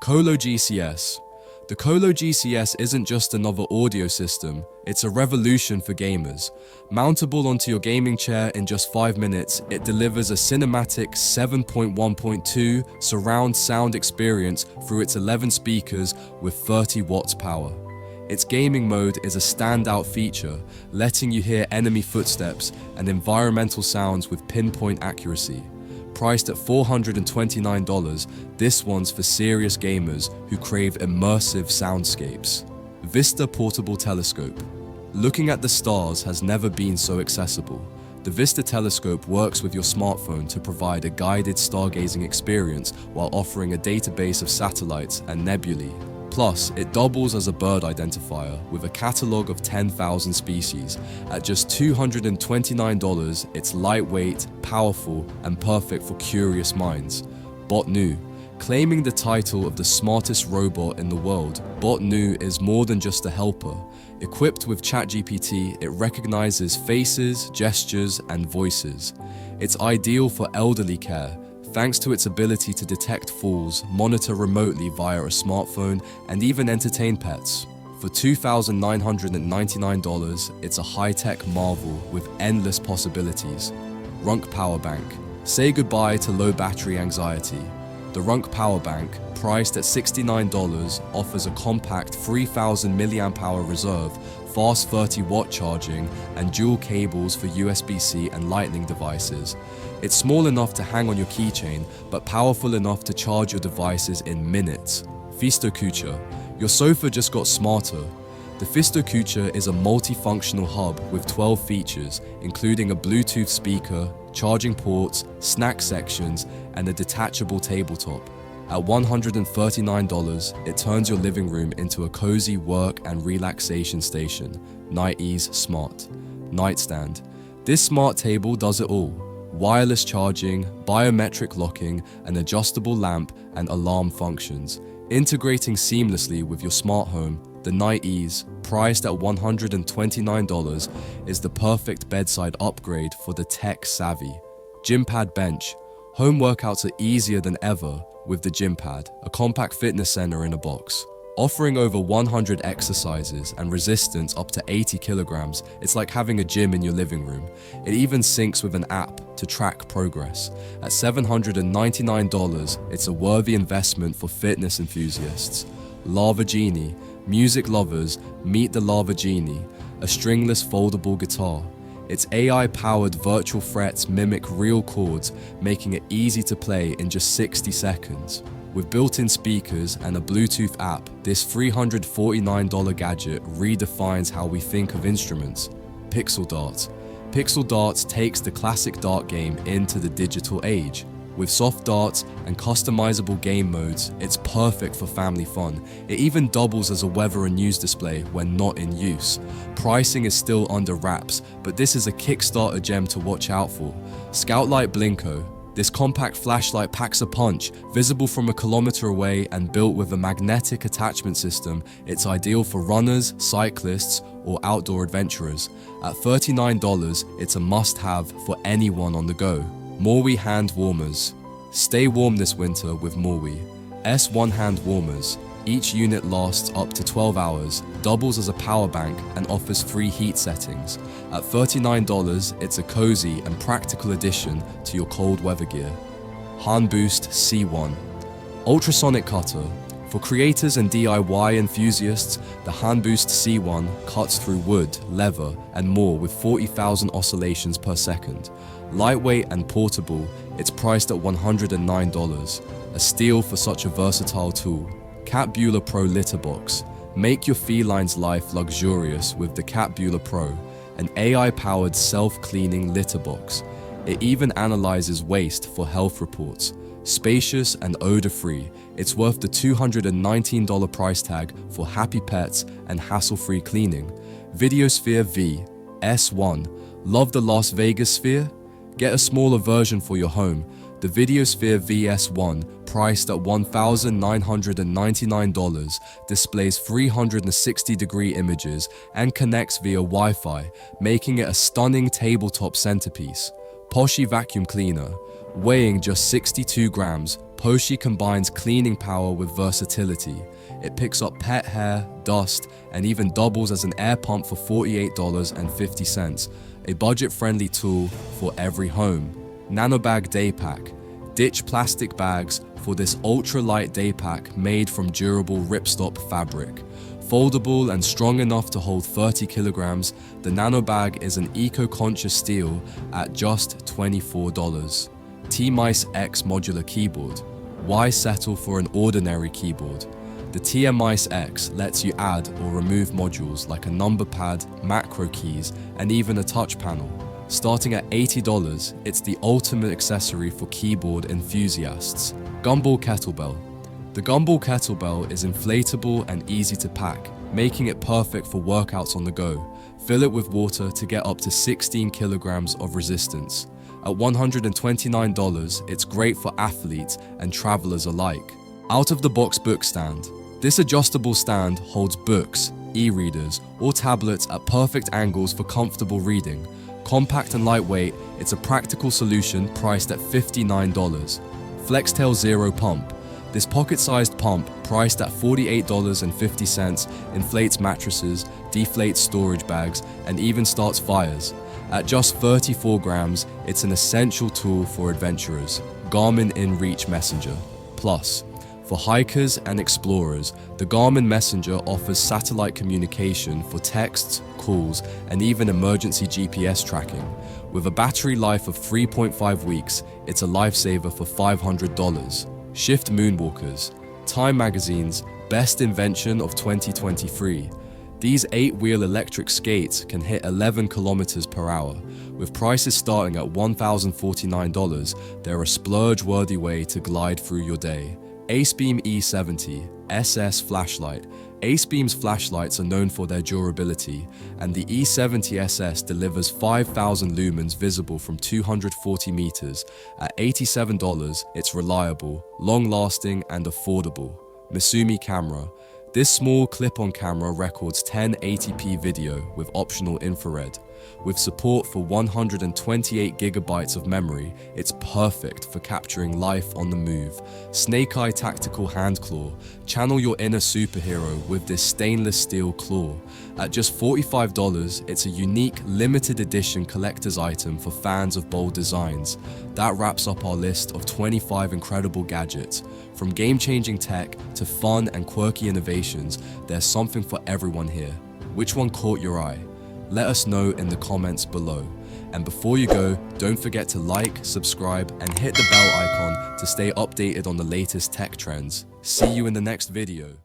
Colo GCS. The Colo GCS isn't just another audio system, it's a revolution for gamers. Mountable onto your gaming chair in just 5 minutes, it delivers a cinematic 7.1.2 surround sound experience through its 11 speakers with 30 watts power. Its gaming mode is a standout feature, letting you hear enemy footsteps and environmental sounds with pinpoint accuracy. Priced at $429, this one's for serious gamers who crave immersive soundscapes. Vista Portable Telescope. Looking at the stars has never been so accessible. The Vista telescope works with your smartphone to provide a guided stargazing experience while offering a database of satellites and nebulae. Plus, it doubles as a bird identifier with a catalogue of 10,000 species. At just $229, it's lightweight, powerful, and perfect for curious minds. Botnu. Claiming the title of the smartest robot in the world, Botnu is more than just a helper. Equipped with ChatGPT, it recognizes faces, gestures, and voices. It's ideal for elderly care, thanks to its ability to detect falls, monitor remotely via a smartphone, and even entertain pets. For $2,999, it's a high-tech marvel with endless possibilities. Runk Power Bank. Say goodbye to low battery anxiety. The Runk Power Bank, priced at $69, offers a compact 3,000 mAh reserve, fast 30-watt charging, and dual cables for USB-C and Lightning devices. It's small enough to hang on your keychain, but powerful enough to charge your devices in minutes. Fisto Kucha. Your sofa just got smarter. The Fisto Kucha is a multifunctional hub with 12 features, including a Bluetooth speaker, charging ports, snack sections, and a detachable tabletop. At $139, it turns your living room into a cozy work and relaxation station. NightEase Smart. Nightstand. This smart table does it all. Wireless charging, biometric locking, an adjustable lamp, and alarm functions. Integrating seamlessly with your smart home, the NightEase, priced at $129, is the perfect bedside upgrade for the tech-savvy. Gympad Bench. Home workouts are easier than ever with the Gympad, a compact fitness center in a box. Offering over 100 exercises and resistance up to 80 kilograms, it's like having a gym in your living room. It even syncs with an app to track progress. At $799, it's a worthy investment for fitness enthusiasts. Lava Genie. Music lovers, meet the Lava Genie, a stringless foldable guitar. Its AI-powered virtual frets mimic real chords, making it easy to play in just 60 seconds. With built-in speakers and a Bluetooth app, this $349 gadget redefines how we think of instruments. Pixel Dart. Pixel Darts takes the classic dart game into the digital age. With soft darts and customizable game modes, it's perfect for family fun. It even doubles as a weather and news display when not in use. Pricing is still under wraps, but this is a Kickstarter gem to watch out for. Scoutlight Blinko. This compact flashlight packs a punch, visible from a kilometer away and built with a magnetic attachment system. It's ideal for runners, cyclists, or outdoor adventurers. At $39, it's a must-have for anyone on the go. Morwi Hand Warmers. Stay warm this winter with Morwi. S1 hand warmers. Each unit lasts up to 12 hours, doubles as a power bank, and offers free heat settings. At $39, it's a cozy and practical addition to your cold weather gear. HANboost C1. Ultrasonic cutter. For creators and DIY enthusiasts, the HANboost C1 cuts through wood, leather, and more with 40,000 oscillations per second. Lightweight and portable, it's priced at $109, a steal for such a versatile tool. Cat Bueller Pro Litter Box. Make your feline's life luxurious with the Cat Bueller Pro, an AI-powered self-cleaning litter box. It even analyzes waste for health reports. Spacious and odor-free, it's worth the $219 price tag for happy pets and hassle-free cleaning. Videosphere V S1. Love the Las Vegas Sphere? Get a smaller version for your home. The Videosphere VS1, priced at $1,999, displays 360-degree images and connects via Wi-Fi, making it a stunning tabletop centerpiece. Poshy Vacuum Cleaner. Weighing just 62 grams, Poshi combines cleaning power with versatility. It picks up pet hair, dust, and even doubles as an air pump for $48.50, a budget-friendly tool for every home. Nanobag Day Pack. Ditch plastic bags for this ultra-light day pack made from durable ripstop fabric. Foldable and strong enough to hold 30 kilograms, the Nanobag is an eco-conscious steal at just $24. T-Mice X Modular Keyboard. Why settle for an ordinary keyboard? The TMICE X lets you add or remove modules like a number pad, macro keys, and even a touch panel. Starting at $80, it's the ultimate accessory for keyboard enthusiasts. Gumball Kettlebell. The Gumball Kettlebell is inflatable and easy to pack, making it perfect for workouts on the go. Fill it with water to get up to 16 kilograms of resistance. At $129, it's great for athletes and travelers alike. Out-of-the-box book stand. This adjustable stand holds books, e-readers, or tablets at perfect angles for comfortable reading. Compact and lightweight, it's a practical solution priced at $59. Flextail Zero Pump. This pocket-sized pump, priced at $48.50, inflates mattresses, deflates storage bags, and even starts fires. At just 34 grams, it's an essential tool for adventurers. Garmin InReach Messenger. Plus, for hikers and explorers, the Garmin Messenger offers satellite communication for texts, calls, and even emergency GPS tracking. With a battery life of 3.5 weeks, it's a lifesaver for $500. Shift Moonwalkers. Time Magazine's Best Invention of 2023. These 8-wheel electric skates can hit 11 kilometers per hour. With prices starting at $1,049, they're a splurge-worthy way to glide through your day. AceBeam E70 SS Flashlight. AceBeam's flashlights are known for their durability, and the E70 SS delivers 5,000 lumens visible from 240 meters. At $87, it's reliable, long-lasting, and affordable. Misumi Camera. This small clip-on camera records 1080p video with optional infrared. With support for 128 gigabytes of memory, it's perfect for capturing life on the move. Snake Eye Tactical Hand Claw. Channel your inner superhero with this stainless steel claw. At just $45, it's a unique, limited edition collector's item for fans of bold designs. That wraps up our list of 25 incredible gadgets. From game-changing tech to fun and quirky innovations, there's something for everyone here. Which one caught your eye? Let us know in the comments below. And before you go, don't forget to like, subscribe, and hit the bell icon to stay updated on the latest tech trends. See you in the next video.